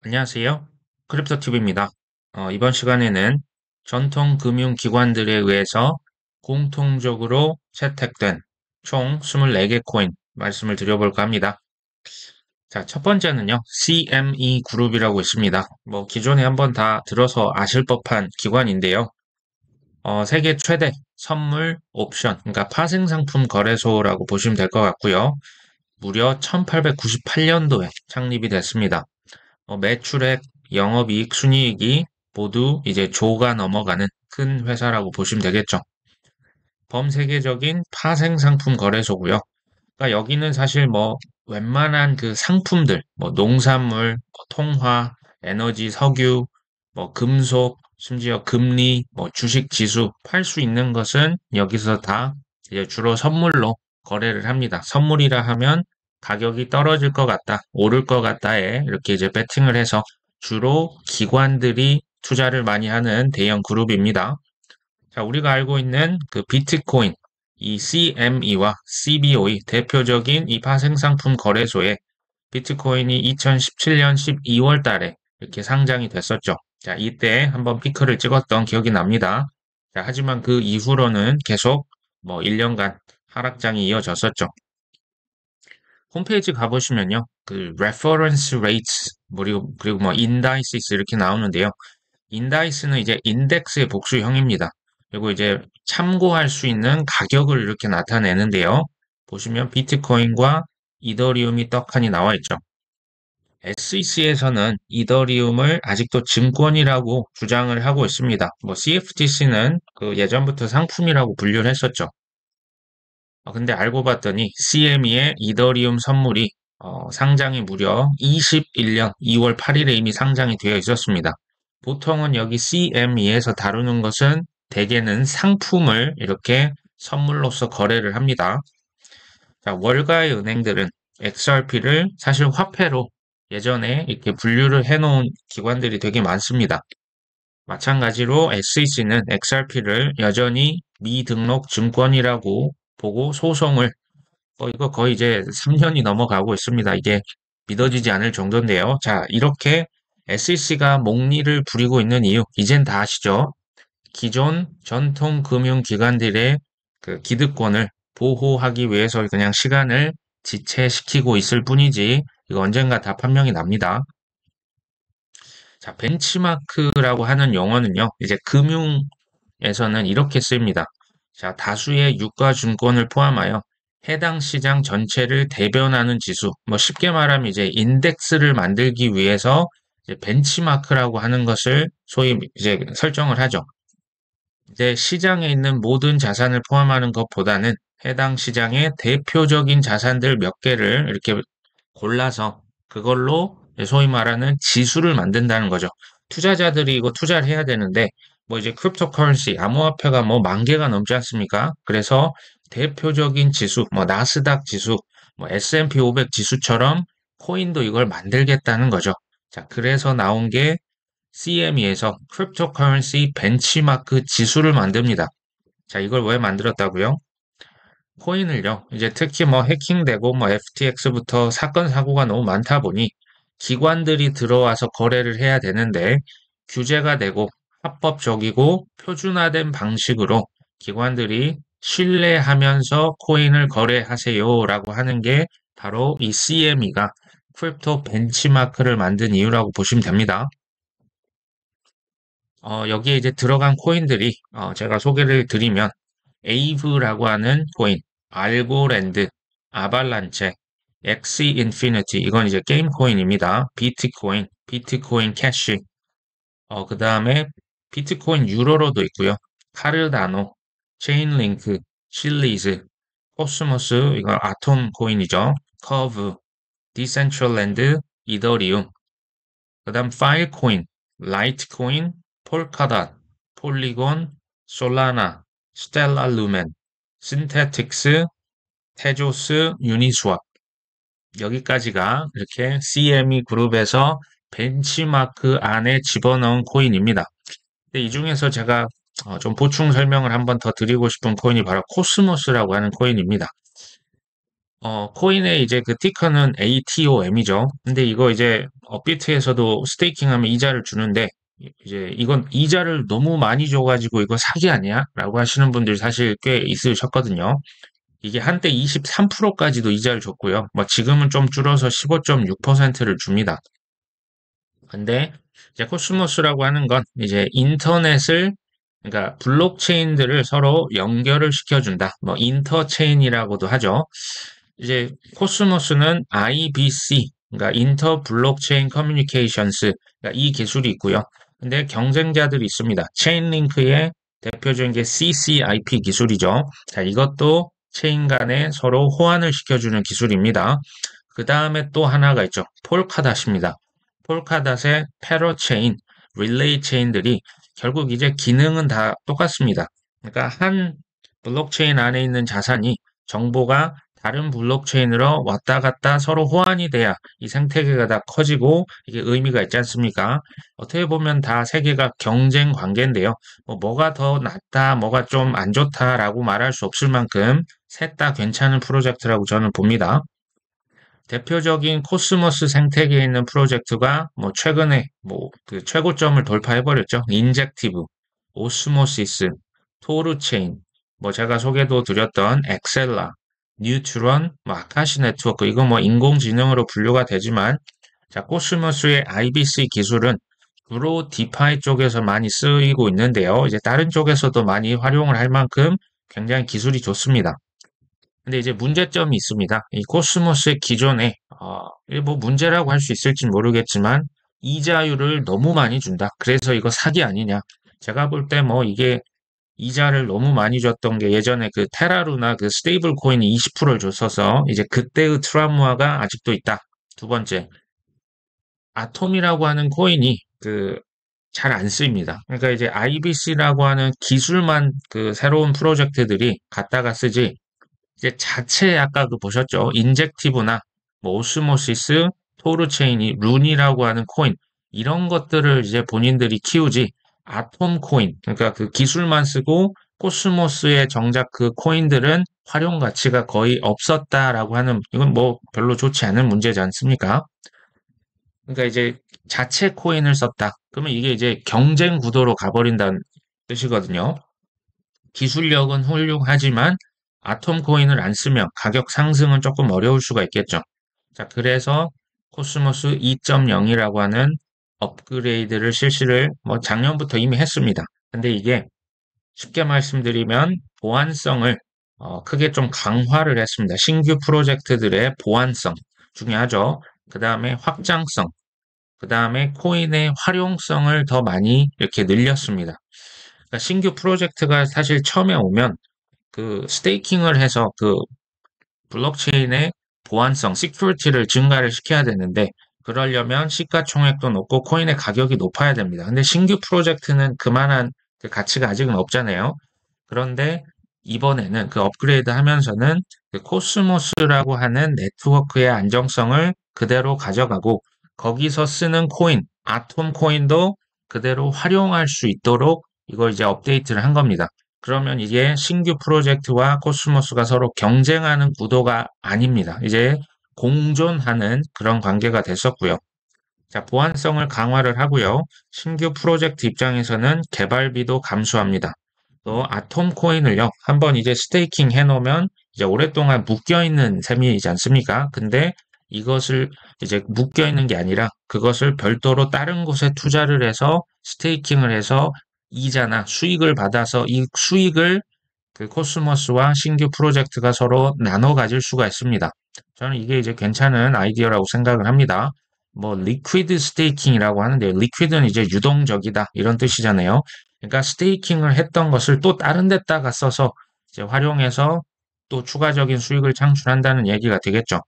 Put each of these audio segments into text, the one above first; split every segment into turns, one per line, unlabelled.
안녕하세요. 크립토TV입니다. 이번 시간에는 전통 금융기관들에 의해서 공통적으로 채택된 총 24개 코인 말씀을 드려볼까 합니다. 자, 첫 번째는요, CME 그룹이라고 있습니다. 기존에 한번 다 들어서 아실 법한 기관인데요. 세계 최대 선물 옵션, 그러니까 파생상품 거래소라고 보시면 될 것 같고요. 무려 1898년도에 창립이 됐습니다. 매출액, 영업이익, 순이익이 모두 이제 조가 넘어가는 큰 회사라고 보시면 되겠죠. 범세계적인 파생상품 거래소고요. 그러니까 여기는 사실 웬만한 그 상품들, 농산물, 통화, 에너지, 석유, 금속, 심지어 금리, 주식 지수 팔 수 있는 것은 여기서 다 이제 주로 선물로 거래를 합니다. 선물이라 하면 가격이 떨어질 것 같다, 오를 것 같다에 이렇게 이제 베팅을 해서 주로 기관들이 투자를 많이 하는 대형 그룹입니다. 자, 우리가 알고 있는 그 비트코인, 이 CME와 CBOE 대표적인 이 파생상품 거래소에 비트코인이 2017년 12월 달에 이렇게 상장이 됐었죠. 자, 이때 한번 피크를 찍었던 기억이 납니다. 자, 하지만 그 이후로는 계속 1년간 하락장이 이어졌었죠. 홈페이지 가보시면요. 그 reference rates, 그리고 indices 이렇게 나오는데요. 인다이스는 이제 인덱스의 복수형입니다. 그리고 이제 참고할 수 있는 가격을 이렇게 나타내는데요. 보시면 비트코인과 이더리움이 떡하니 나와 있죠. SEC에서는 이더리움을 아직도 증권이라고 주장을 하고 있습니다. CFTC는 그 예전부터 상품이라고 분류를 했었죠. 근데 알고 봤더니 CME의 이더리움 선물이 상장이 무려 21년 2월 8일에 이미 상장이 되어 있었습니다. 보통은 여기 CME에서 다루는 것은 대개는 상품을 이렇게 선물로서 거래를 합니다. 자, 월가의 은행들은 XRP를 사실 화폐로 예전에 이렇게 분류를 해놓은 기관들이 되게 많습니다. 마찬가지로 SEC는 XRP를 여전히 미등록 증권이라고 보고 소송을 이거 거의 이제 3년이 넘어가고 있습니다. 이게 믿어지지 않을 정도인데요. 자, 이렇게 SEC가 목리를 부리고 있는 이유, 이젠 다 아시죠? 기존 전통 금융기관들의 그 기득권을 보호하기 위해서 그냥 시간을 지체시키고 있을 뿐이지, 이거 언젠가 다 판명이 납니다. 자, 벤치마크라고 하는 용어는요, 이제 금융에서는 이렇게 쓰입니다. 자, 다수의 유가증권을 포함하여 해당 시장 전체를 대변하는 지수, 쉽게 말하면 이제 인덱스를 만들기 위해서 이제 벤치마크라고 하는 것을 소위 이제 설정을 하죠. 이제 시장에 있는 모든 자산을 포함하는 것보다는 해당 시장의 대표적인 자산들 몇 개를 이렇게 골라서 그걸로 소위 말하는 지수를 만든다는 거죠. 투자자들이 이거 투자를 해야 되는데 이제 크립토커런시 암호화폐가 10,000개가 넘지 않습니까? 그래서 대표적인 지수, 나스닥 지수, S&P 500 지수처럼 코인도 이걸 만들겠다는 거죠. 자, 그래서 나온 게 CME에서 크립토커런시 벤치마크 지수를 만듭니다. 자, 이걸 왜 만들었다고요? 코인을요, 이제 특히 해킹되고 FTX부터 사건, 사고가 너무 많다 보니 기관들이 들어와서 거래를 해야 되는데 규제가 되고 합법적이고 표준화된 방식으로 기관들이 신뢰하면서 코인을 거래하세요라고 하는 게 바로 이 CME가 크립토 벤치마크를 만든 이유라고 보시면 됩니다. 여기에 이제 들어간 코인들이 제가 소개를 드리면 에이브라고 하는 코인, 알고랜드, 아발란체, 엑시 인피니티 이건 이제 게임 코인입니다. 비트코인, 비트코인 캐시, 그 다음에 비트코인 유로로도 있고요. 카르다노, 체인링크, 실리즈, 코스모스 이건 아톰 코인이죠. 커브, 디센트럴랜드, 이더리움, 그다음 파일코인, 라이트코인, 폴카닷, 폴리곤, 솔라나, 스텔라 루멘, 신테틱스, 테조스, 유니스왑 여기까지가 이렇게 CME 그룹에서 벤치마크 안에 집어넣은 코인입니다. 근데 이 중에서 제가 좀 보충 설명을 한번 더 드리고 싶은 코인이 바로 코스모스라고 하는 코인입니다. 코인의 이제 그 티커는 ATOM이죠. 근데 이거 이제 업비트에서도 스테이킹하면 이자를 주는데 이제 이건 이자를 너무 많이 줘가지고 이거 사기 아니야? 라고 하시는 분들 사실 꽤 있으셨거든요. 이게 한때 23%까지도 이자를 줬고요. 뭐 지금은 좀 줄어서 15.6%를 줍니다. 근데 이제 코스모스라고 하는 건 이제 인터넷을 그러니까 블록체인들을 서로 연결을 시켜준다. 뭐 인터체인이라고도 하죠. 이제 코스모스는 IBC, 그러니까 인터 블록체인 커뮤니케이션스, 그러니까 이 기술이 있고요. 근데 경쟁자들이 있습니다. 체인링크의 대표적인 게 CCIP 기술이죠. 자, 이것도 체인 간에 서로 호환을 시켜주는 기술입니다. 그 다음에 또 하나가 있죠. 폴카닷입니다. 폴카닷의 패러체인, 릴레이 체인들이 결국 이제 기능은 다 똑같습니다. 그러니까 한 블록체인 안에 있는 자산이 정보가 다른 블록체인으로 왔다 갔다 서로 호환이 돼야 이 생태계가 다 커지고 이게 의미가 있지 않습니까? 어떻게 보면 다 세계가 경쟁 관계인데요. 뭐가 더 낫다, 뭐가 좀 안 좋다라고 말할 수 없을 만큼 셋 다 괜찮은 프로젝트라고 저는 봅니다. 대표적인 코스모스 생태계에 있는 프로젝트가 뭐 최근에 뭐 그 최고점을 돌파해버렸죠. 인젝티브, 오스모시스, 토르체인, 뭐 제가 소개도 드렸던 엑셀라, 뉴트론, 뭐 아카시 네트워크 이거 뭐 인공지능으로 분류가 되지만 자 코스모스의 IBC 기술은 주로 디파이 쪽에서 많이 쓰이고 있는데요. 이제 다른 쪽에서도 많이 활용을 할 만큼 굉장히 기술이 좋습니다. 근데 이제 문제점이 있습니다. 이 코스모스의 기존에 이게 뭐 문제라고 할 수 있을지 모르겠지만 이자율을 너무 많이 준다. 그래서 이거 사기 아니냐? 제가 볼 때 뭐 이게 이자를 너무 많이 줬던 게 예전에 그 테라루나 그 스테이블 코인이 20%를 줬어서 이제 그때의 트라우마가 아직도 있다. 두 번째, 아톰이라고 하는 코인이 그 잘 안 쓰입니다. 그러니까 이제 IBC라고 하는 기술만 그 새로운 프로젝트들이 갖다가 쓰지 이제 자체 아까 그 보셨죠? 인젝티브나 뭐 오스모시스, 토르체인이 룬이라고 하는 코인 이런 것들을 이제 본인들이 키우지 아톰 코인 그러니까 그 기술만 쓰고 코스모스의 정작 그 코인들은 활용 가치가 거의 없었다라고 하는 이건 뭐 별로 좋지 않은 문제지 않습니까? 그러니까 이제 자체 코인을 썼다. 그러면 이게 이제 경쟁 구도로 가버린다는 뜻이거든요. 기술력은 훌륭하지만 아톰 코인을 안 쓰면 가격 상승은 조금 어려울 수가 있겠죠. 자, 그래서 코스모스 2.0이라고 하는 업그레이드를 실시를 뭐 작년부터 이미 했습니다. 근데 이게 쉽게 말씀드리면 보안성을 크게 좀 강화를 했습니다. 신규 프로젝트들의 보안성 중요하죠. 그 다음에 확장성, 그 다음에 코인의 활용성을 더 많이 이렇게 늘렸습니다. 그러니까 신규 프로젝트가 사실 처음에 오면 그 스테이킹을 해서 그 블록체인의 보안성, 시큐리티를 증가를 시켜야 되는데 그러려면 시가총액도 높고 코인의 가격이 높아야 됩니다. 근데 신규 프로젝트는 그만한 그 가치가 아직은 없잖아요. 그런데 이번에는 그 업그레이드 하면서는 그 코스모스라고 하는 네트워크의 안정성을 그대로 가져가고 거기서 쓰는 코인, 아톰 코인도 그대로 활용할 수 있도록 이걸 이제 업데이트를 한 겁니다. 그러면 이게 신규 프로젝트와 코스모스가 서로 경쟁하는 구도가 아닙니다. 이제 공존하는 그런 관계가 됐었고요. 자, 보안성을 강화를 하고요. 신규 프로젝트 입장에서는 개발비도 감수합니다. 또 아톰 코인을요. 한번 이제 스테이킹 해놓으면 이제 오랫동안 묶여있는 셈이지 않습니까? 근데 이것을 이제 묶여있는 게 아니라 그것을 별도로 다른 곳에 투자를 해서 스테이킹을 해서 이자나 수익을 받아서 이 수익을 그 코스모스와 신규 프로젝트가 서로 나눠 가질 수가 있습니다. 저는 이게 이제 괜찮은 아이디어라고 생각을 합니다. 뭐 리퀴드 스테이킹이라고 하는데 리퀴드는 이제 유동적이다 이런 뜻이잖아요. 그러니까 스테이킹을 했던 것을 또 다른 데다가 써서 이제 활용해서 또 추가적인 수익을 창출한다는 얘기가 되겠죠.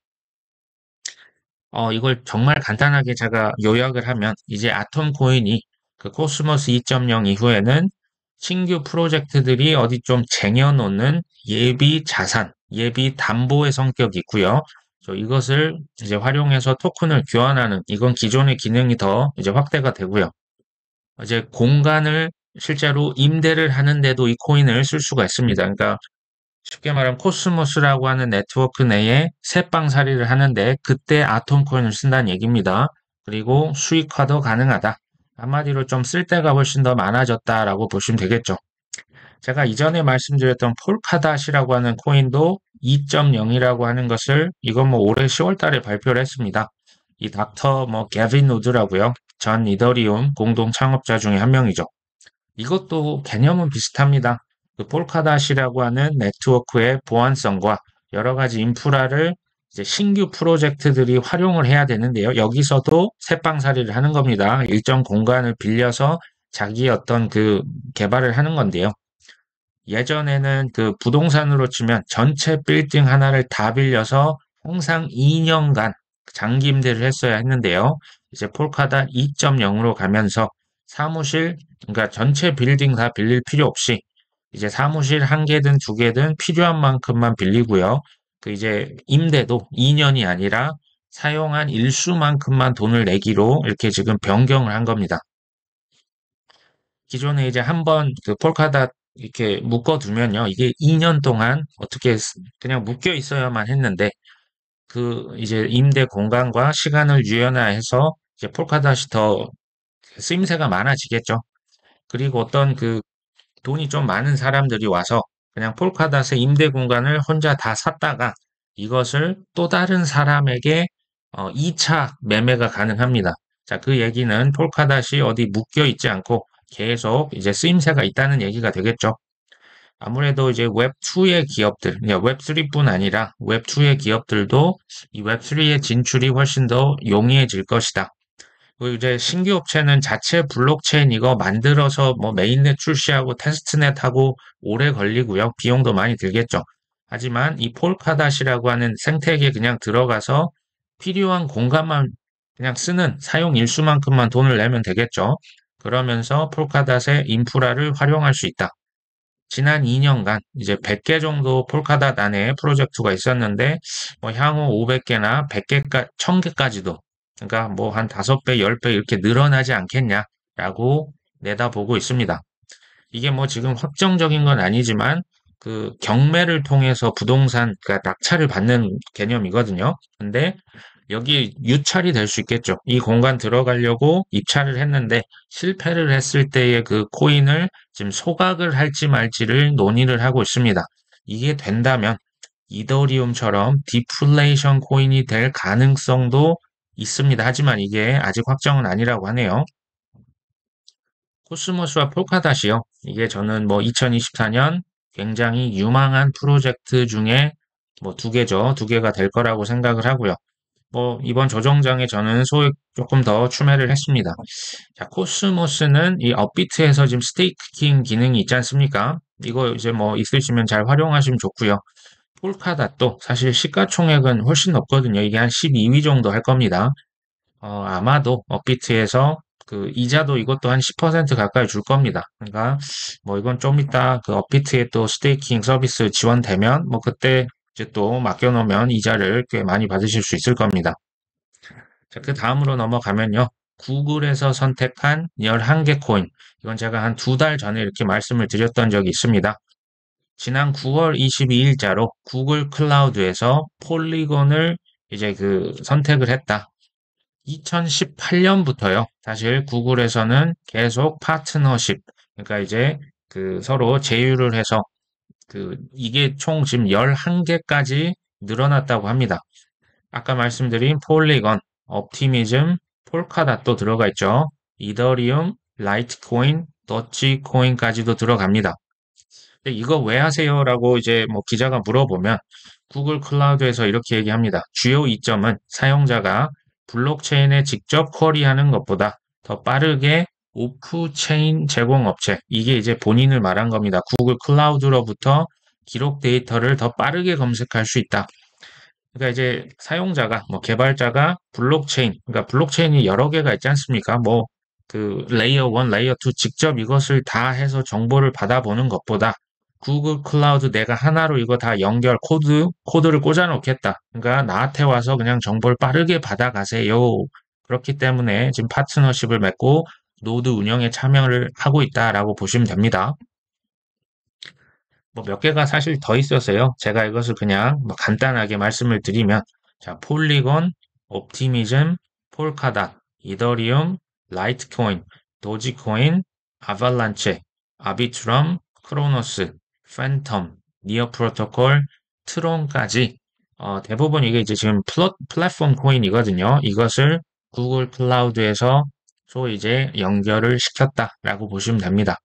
이걸 정말 간단하게 제가 요약을 하면 이제 아톰 코인이 그 코스모스 2.0 이후에는 신규 프로젝트들이 어디 좀 쟁여놓는 예비 자산, 예비 담보의 성격이 있고요. 이것을 이제 활용해서 토큰을 교환하는 이건 기존의 기능이 더 이제 확대가 되고요. 이제 공간을 실제로 임대를 하는데도 이 코인을 쓸 수가 있습니다. 그러니까 쉽게 말하면 코스모스라고 하는 네트워크 내에 새빵살이를 하는데 그때 아톰 코인을 쓴다는 얘기입니다. 그리고 수익화도 가능하다. 한마디로 좀 쓸데가 훨씬 더 많아졌다라고 보시면 되겠죠. 제가 이전에 말씀드렸던 폴카닷이라고 하는 코인도 2.0이라고 하는 것을 이건 뭐 올해 10월 달에 발표를 했습니다. 이 닥터 게빈 우드라고요. 전 이더리움 공동 창업자 중에 한 명이죠. 이것도 개념은 비슷합니다. 그 폴카닷이라고 하는 네트워크의 보안성과 여러 가지 인프라를 이제 신규 프로젝트들이 활용을 해야 되는데요. 여기서도 새빵살이를 하는 겁니다. 일정 공간을 빌려서 자기 어떤 그 개발을 하는 건데요. 예전에는 그 부동산으로 치면 전체 빌딩 하나를 다 빌려서 항상 2년간 장기 임대를 했어야 했는데요. 이제 폴카닷 2.0으로 가면서 사무실, 그러니까 전체 빌딩 다 빌릴 필요 없이 이제 사무실 한 개든 두 개든 필요한 만큼만 빌리고요. 그 이제 임대도 2년이 아니라 사용한 일수만큼만 돈을 내기로 이렇게 지금 변경을 한 겁니다. 기존에 이제 한번 그 폴카닷 이렇게 묶어두면요. 이게 2년 동안 어떻게 그냥 묶여 있어야만 했는데 그 이제 임대 공간과 시간을 유연화해서 이제 폴카닷이 더 쓰임새가 많아지겠죠. 그리고 어떤 그 돈이 좀 많은 사람들이 와서 그냥 폴카닷의 임대 공간을 혼자 다 샀다가 이것을 또 다른 사람에게 2차 매매가 가능합니다. 자, 그 얘기는 폴카닷이 어디 묶여 있지 않고 계속 이제 쓰임새가 있다는 얘기가 되겠죠. 아무래도 이제 웹2의 기업들, 웹3뿐 아니라 웹2의 기업들도 이 웹3의 진출이 훨씬 더 용이해질 것이다. 그리고 이제 신규 업체는 자체 블록체인 이거 만들어서 뭐 메인넷 출시하고 테스트넷 하고 오래 걸리고요. 비용도 많이 들겠죠. 하지만 이 폴카닷이라고 하는 생태계에 그냥 들어가서 필요한 공간만 그냥 쓰는 사용 일수만큼만 돈을 내면 되겠죠. 그러면서 폴카닷의 인프라를 활용할 수 있다. 지난 2년간 이제 100개 정도 폴카닷 안에 프로젝트가 있었는데 뭐 향후 500개나 100개까 1000개까지도 그러니까 뭐 한 5배, 10배 이렇게 늘어나지 않겠냐라고 내다보고 있습니다. 이게 뭐 지금 확정적인 건 아니지만 그 경매를 통해서 부동산 그러니까 낙찰을 받는 개념이거든요. 근데 여기 유찰이 될 수 있겠죠. 이 공간 들어가려고 입찰을 했는데 실패를 했을 때의 그 코인을 지금 소각을 할지 말지를 논의를 하고 있습니다. 이게 된다면 이더리움처럼 디플레이션 코인이 될 가능성도 있습니다. 하지만 이게 아직 확정은 아니라고 하네요. 코스모스와 폴카닷이요. 이게 저는 뭐 2024년 굉장히 유망한 프로젝트 중에 뭐 두 개죠. 두 개가 될 거라고 생각을 하고요. 뭐 이번 조정장에 저는 소액 조금 더 추매를 했습니다. 자, 코스모스는 이 업비트에서 지금 스테이킹 기능이 있지 않습니까? 이거 이제 뭐 있으시면 잘 활용하시면 좋고요. 폴카닷도 사실 시가총액은 훨씬 높거든요. 이게 한 12위 정도 할 겁니다. 아마도 업비트에서 그 이자도 이것도 한 10% 가까이 줄 겁니다. 그러니까 뭐 이건 좀 이따 그 업비트에 또 스테이킹 서비스 지원되면 뭐 그때 이제 또 맡겨놓으면 이자를 꽤 많이 받으실 수 있을 겁니다. 자, 그 다음으로 넘어가면요. 구글에서 선택한 11개 코인. 이건 제가 한 두 달 전에 이렇게 말씀을 드렸던 적이 있습니다. 지난 9월 22일자로 구글 클라우드에서 폴리곤을 이제 그 선택을 했다. 2018년부터요. 사실 구글에서는 계속 파트너십, 그러니까 이제 그 서로 제휴를 해서 그 이게 총 지금 11개까지 늘어났다고 합니다. 아까 말씀드린 폴리건, 옵티미즘, 폴카닷도 들어가 있죠. 이더리움, 라이트코인, 더치코인까지도 들어갑니다. 근데 이거 왜 하세요? 라고 이제 뭐 기자가 물어보면 구글 클라우드에서 이렇게 얘기합니다. 주요 이점은 사용자가 블록체인에 직접 쿼리하는 것보다 더 빠르게 오프체인 제공업체, 이게 이제 본인을 말한 겁니다. 구글 클라우드로부터 기록 데이터를 더 빠르게 검색할 수 있다. 그러니까 이제 사용자가 뭐 개발자가 블록체인, 그러니까 블록체인이 여러 개가 있지 않습니까? 뭐 그 레이어 1, 레이어 2 직접 이것을 다 해서 정보를 받아보는 것보다 구글 클라우드 내가 하나로 이거 다 연결 코드를 꽂아 놓겠다. 그러니까 나한테 와서 그냥 정보를 빠르게 받아가세요. 그렇기 때문에 지금 파트너십을 맺고 노드 운영에 참여를 하고 있다라고 보시면 됩니다. 뭐 몇 개가 사실 더 있어서요. 제가 이것을 그냥 뭐 간단하게 말씀을 드리면, 자, 폴리곤, 옵티미즘, 폴카닷, 이더리움, 라이트코인, 도지코인, 아발란체, 아비트럼, 크로노스, 팬텀, 니어 프로토콜, 트론까지 대부분 이게 이제 지금 플랫폼 코인이거든요. 이것을 구글 클라우드에서 소위 이제 연결을 시켰다라고 보시면 됩니다.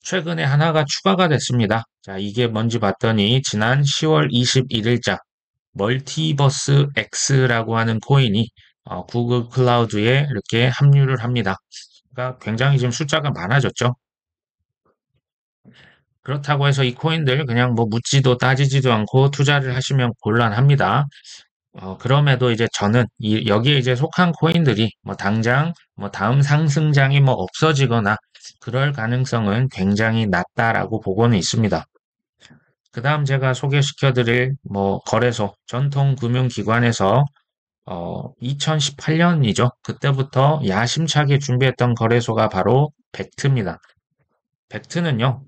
최근에 하나가 추가가 됐습니다. 자, 이게 뭔지 봤더니 지난 10월 21일자 멀티버스 X라고 하는 코인이 구글 클라우드에 이렇게 합류를 합니다. 그러니까 굉장히 지금 숫자가 많아졌죠. 그렇다고 해서 이 코인들 그냥 뭐 묻지도 따지지도 않고 투자를 하시면 곤란합니다. 그럼에도 이제 저는 여기에 이제 속한 코인들이 뭐 당장 뭐 다음 상승장이 뭐 없어지거나 그럴 가능성은 굉장히 낮다라고 보고는 있습니다. 그 다음 제가 소개시켜 드릴 뭐 거래소, 전통 금융기관에서 2018년이죠. 그때부터 야심차게 준비했던 거래소가 바로 벡트입니다. 벡트는요,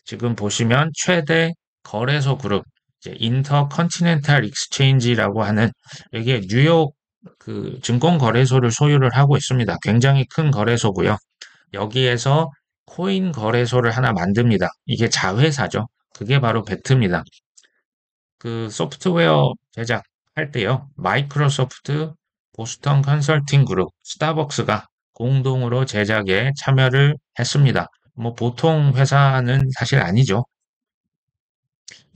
지금 보시면 최대 거래소 그룹, 이제 인터컨티넨탈 익스체인지라고 하는 이게 뉴욕 그 증권 거래소를 소유를 하고 있습니다. 굉장히 큰 거래소고요. 여기에서 코인 거래소를 하나 만듭니다. 이게 자회사죠. 그게 바로 벡트입니다. 그 소프트웨어 제작할 때요. 마이크로소프트, 보스턴 컨설팅 그룹, 스타벅스가 공동으로 제작에 참여를 했습니다. 뭐 보통 회사는 사실 아니죠.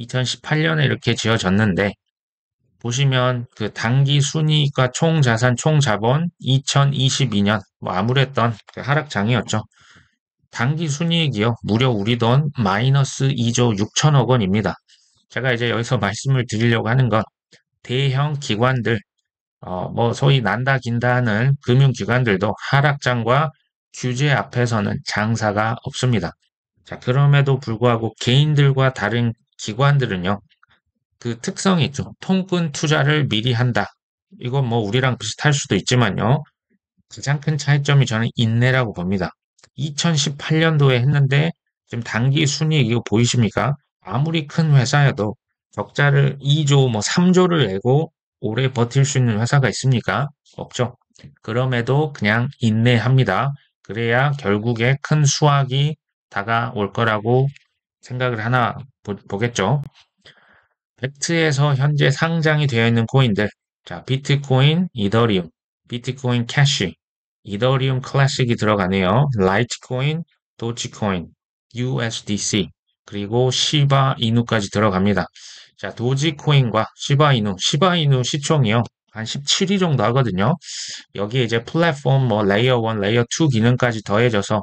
2018년에 이렇게 지어졌는데 보시면 그 당기 순이익과 총 자산 총 자본 2022년 뭐 아무랬던 그 하락장이었죠. 당기 순이익이요. 무려 우리 돈 마이너스 2조 6천억 원입니다. 제가 이제 여기서 말씀을 드리려고 하는 건 대형 기관들, 뭐 소위 난다 긴다 하는 금융기관들도 하락장과 규제 앞에서는 장사가 없습니다. 자, 그럼에도 불구하고 개인들과 다른 기관들은요, 그 특성이 있죠. 통근 투자를 미리 한다. 이건 뭐 우리랑 비슷할 수도 있지만요. 가장 큰 차이점이 저는 인내라고 봅니다. 2018년도에 했는데 지금 단기 순이익 이거 보이십니까? 아무리 큰 회사여도 적자를 2조 뭐 3조를 내고 오래 버틸 수 있는 회사가 있습니까? 없죠. 그럼에도 그냥 인내합니다. 그래야 결국에 큰 수확이 다가올 거라고 생각을 하나 보겠죠. 팩트에서 현재 상장이 되어 있는 코인들. 자, 비트코인, 이더리움, 비트코인 캐시, 이더리움 클래식이 들어가네요. 라이트코인, 도지코인, USDC, 그리고 시바 이누까지 들어갑니다. 자, 도지코인과 시바 이누, 시바 이누 시총이요. 한 17위 정도 하거든요. 여기에 이제 플랫폼 뭐 레이어 1, 레이어 2 기능까지 더해져서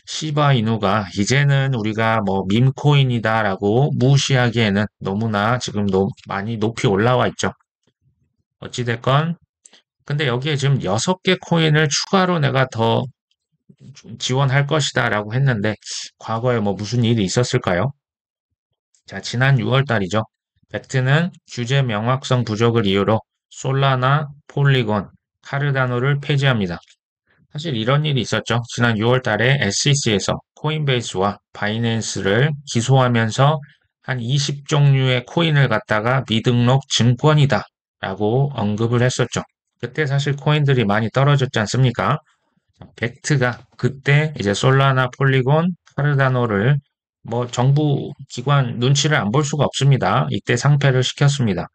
시바 이누가 이제는 우리가 뭐 밈코인이다라고 무시하기에는 너무나 지금 많이 높이 올라와 있죠. 어찌됐건 근데 여기에 지금 6개 코인을 추가로 내가 더 지원할 것이다라고 했는데 과거에 뭐 무슨 일이 있었을까요? 자, 지난 6월 달이죠. 벡트는 규제 명확성 부족을 이유로 솔라나, 폴리곤, 카르다노를 폐지합니다. 사실 이런 일이 있었죠. 지난 6월 달에 SEC에서 코인베이스와 바이낸스를 기소하면서 한 20종류의 코인을 갖다가 미등록 증권이다 라고 언급을 했었죠. 그때 사실 코인들이 많이 떨어졌지 않습니까? 벡트가 그때 이제 솔라나, 폴리곤, 카르다노를 뭐 정부 기관 눈치를 안 볼 수가 없습니다. 이때 상폐를 시켰습니다.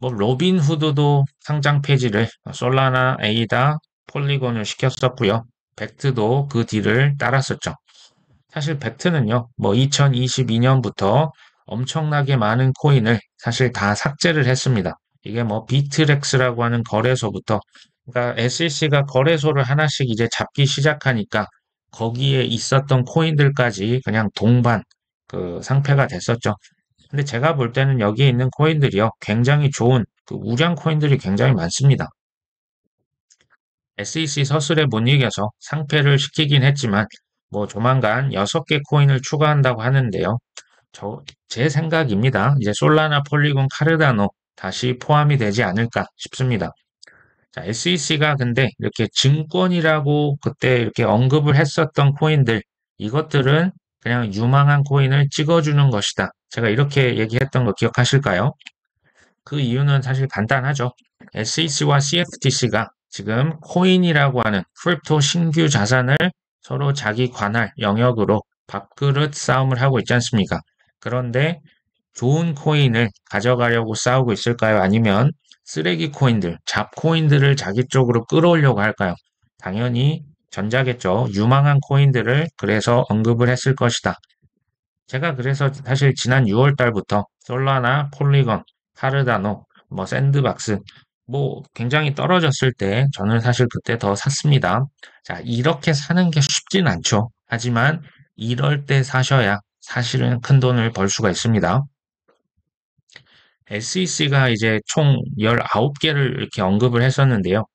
뭐 로빈후드도 상장 폐지를 솔라나, 에이다, 폴리곤을 시켰었고요. 벡트도 그 뒤를 따랐었죠. 사실 벡트는요, 뭐 2022년부터 엄청나게 많은 코인을 사실 다 삭제를 했습니다. 이게 뭐 비트렉스라고 하는 거래소부터, 그러니까 SEC가 거래소를 하나씩 이제 잡기 시작하니까 거기에 있었던 코인들까지 그냥 동반 그 상폐가 됐었죠. 근데 제가 볼 때는 여기에 있는 코인들이요, 굉장히 좋은 그 우량 코인들이 굉장히 많습니다. SEC 서술에 못 이겨서 상폐를 시키긴 했지만 뭐 조만간 6개 코인을 추가한다고 하는데요. 제 생각입니다. 이제 솔라나, 폴리곤, 카르다노 다시 포함이 되지 않을까 싶습니다. 자, SEC가 근데 이렇게 증권이라고 그때 이렇게 언급을 했었던 코인들, 이것들은 그냥 유망한 코인을 찍어주는 것이다. 제가 이렇게 얘기했던 거 기억하실까요? 그 이유는 사실 간단하죠. SEC와 CFTC가 지금 코인이라고 하는 크립토 신규 자산을 서로 자기 관할 영역으로 밥그릇 싸움을 하고 있지 않습니까? 그런데 좋은 코인을 가져가려고 싸우고 있을까요? 아니면 쓰레기 코인들, 잡 코인들을 자기 쪽으로 끌어오려고 할까요? 당연히 전자겠죠. 유망한 코인들을 그래서 언급을 했을 것이다. 제가 그래서 사실 지난 6월 달부터 솔라나, 폴리건, 카르다노, 뭐 샌드박스, 뭐 굉장히 떨어졌을 때 저는 사실 그때 더 샀습니다. 자, 이렇게 사는 게 쉽진 않죠. 하지만 이럴 때 사셔야 사실은 큰 돈을 벌 수가 있습니다. SEC가 이제 총 19개를 이렇게 언급을 했었는데요.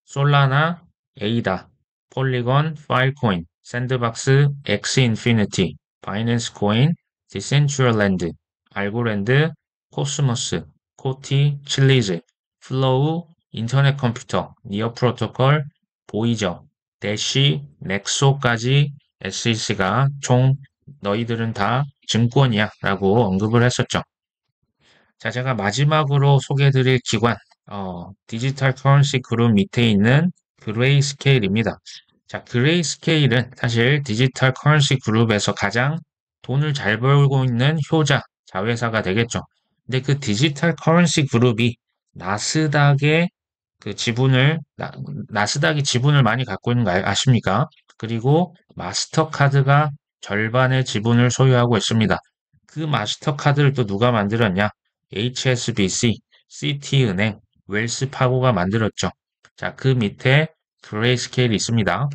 솔라나, 에이다, 폴리건, 파일코인, 샌드박스, 엑스인피니티, 바이낸스 코인, 디센츄럴랜드, 알고랜드, 코스모스, 코티, 칠리즈, 플로우, 인터넷 컴퓨터, 니어 프로토콜, 보이저, 대시, 넥소까지 SEC가 총 너희들은 다 증권이야 라고 언급을 했었죠. 자, 제가 마지막으로 소개해드릴 기관, 디지털 커런시 그룹 밑에 있는 그레이스케일입니다. 자, 그레이스케일은 사실 디지털 커런시 그룹에서 가장 돈을 잘 벌고 있는 효자, 자회사가 되겠죠. 근데 그 디지털 커런시 그룹이 나스닥의 그 지분을, 나스닥이 지분을 많이 갖고 있는 거 아십니까? 그리고 마스터카드가 절반의 지분을 소유하고 있습니다. 그 마스터카드를 또 누가 만들었냐? HSBC, CT은행, 웰스파고가 만들었죠. 자, 그 밑에 그레이스케일이 있습니다.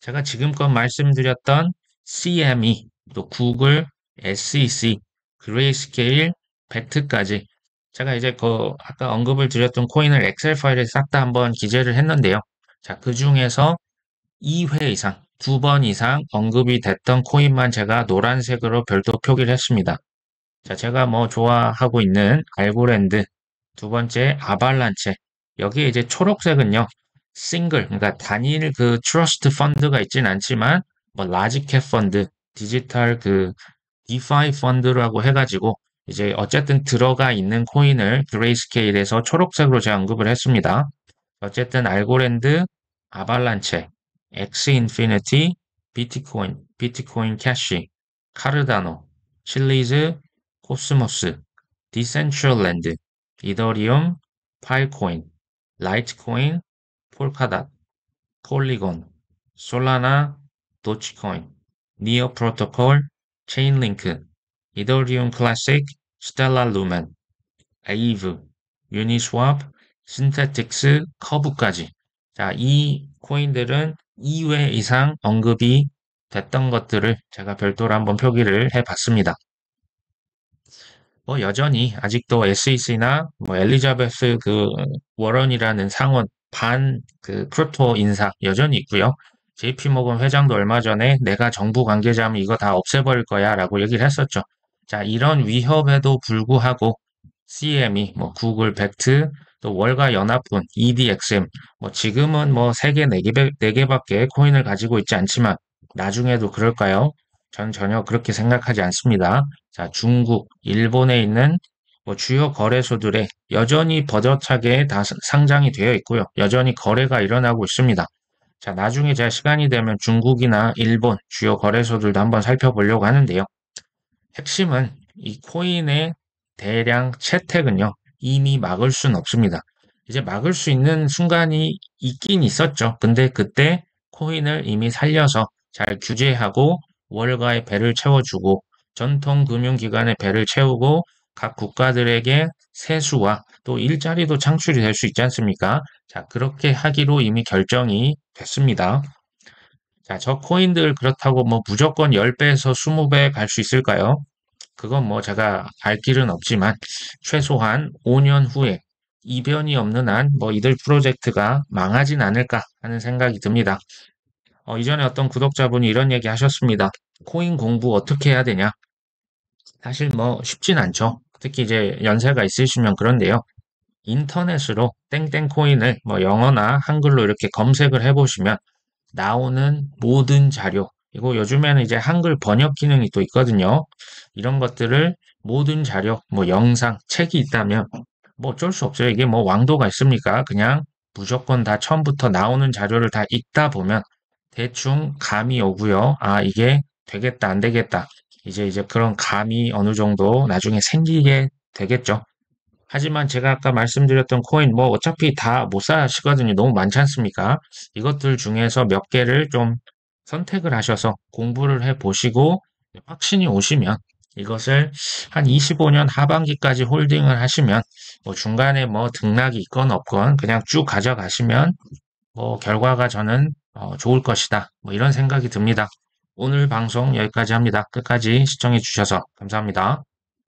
제가 지금껏 말씀드렸던 CME, 또 구글, SEC, 그레이스케일, 벡트까지 제가 이제 아까 언급을 드렸던 코인을 엑셀 파일에 싹 다 한번 기재를 했는데요. 자, 그 중에서 2회 이상, 2번 이상 언급이 됐던 코인만 제가 노란색으로 별도 표기를 했습니다. 자, 제가 뭐 좋아하고 있는 알고랜드, 두 번째 아발란체. 여기에 이제 초록색은요, 싱글, 그러니까 단일 그 트러스트 펀드가 있진 않지만, 뭐 라지캡 펀드, 디지털 그 디파이 펀드라고 해가지고, 이제 어쨌든 들어가 있는 코인을 그레이스케일에서 초록색으로 제가 언급을 했습니다. 어쨌든 알고랜드, 아발란체, 엑스인피니티, 비트코인 캐시, 카르다노, 칠리즈, 코스모스, 디센트럴랜드, 이더리움, 파일코인, 라이트코인, 폴카닷, 폴리곤, 솔라나, 도치코인, 니어 프로토콜, 체인링크, 이더리움 클래식, 스텔라 루멘, 에이브, 유니스왑, 신테틱스, 커브까지. 자, 이 코인들은 2회 이상 언급이 됐던 것들을 제가 별도로 한번 표기를 해봤습니다. 뭐 여전히 아직도 SEC나 뭐 엘리자베스 그 워런이라는 상원 반 그 크립토 인사 여전히 있고요. JP 모건 회장도 얼마 전에 내가 정부 관계자면 이거 다 없애버릴 거야라고 얘기를 했었죠. 자, 이런 위협에도 불구하고 CME, 뭐 구글 벡트, 또 월가 연합군, EDXM, 뭐 지금은 뭐 3개, 4개밖에 코인을 가지고 있지 않지만 나중에도 그럴까요? 전 전혀 그렇게 생각하지 않습니다. 자, 중국, 일본에 있는 뭐 주요 거래소들에 여전히 버젓하게 다 상장이 되어 있고요. 여전히 거래가 일어나고 있습니다. 자, 나중에 제가 시간이 되면 중국이나 일본 주요 거래소들도 한번 살펴보려고 하는데요. 핵심은 이 코인의 대량 채택은요, 이미 막을 수는 없습니다. 이제 막을 수 있는 순간이 있긴 있었죠. 근데 그때 코인을 이미 살려서 잘 규제하고 월가의 배를 채워주고 전통 금융기관의 배를 채우고 각 국가들에게 세수와 또 일자리도 창출이 될 수 있지 않습니까? 자, 그렇게 하기로 이미 결정이 됐습니다. 자, 저 코인들 그렇다고 뭐 무조건 10배에서 20배 갈 수 있을까요? 그건 뭐 제가 알 길은 없지만 최소한 5년 후에 이변이 없는 한 뭐 이들 프로젝트가 망하진 않을까 하는 생각이 듭니다. 이전에 어떤 구독자분이 이런 얘기 하셨습니다. 코인 공부 어떻게 해야 되냐? 사실 뭐 쉽진 않죠. 특히 이제 연세가 있으시면 그런데요. 인터넷으로 땡땡 코인을 뭐 영어나 한글로 이렇게 검색을 해보시면 나오는 모든 자료, 그리고 요즘에는 이제 한글 번역 기능이 또 있거든요. 이런 것들을 모든 자료, 뭐 영상, 책이 있다면 뭐 어쩔 수 없어요. 이게 뭐 왕도가 있습니까? 그냥 무조건 다 처음부터 나오는 자료를 다 읽다 보면 대충 감이 오고요. 아, 이게 되겠다, 안 되겠다. 이제 그런 감이 어느 정도 나중에 생기게 되겠죠. 하지만 제가 아까 말씀드렸던 코인 뭐 어차피 다 못 사시거든요. 너무 많지 않습니까? 이것들 중에서 몇 개를 좀 선택을 하셔서 공부를 해 보시고 확신이 오시면 이것을 한 25년 하반기까지 홀딩을 하시면 뭐 중간에 뭐 등락이 있건 없건 그냥 쭉 가져가시면 뭐 결과가 저는 좋을 것이다. 뭐 이런 생각이 듭니다. 오늘 방송 여기까지 합니다. 끝까지 시청해 주셔서 감사합니다.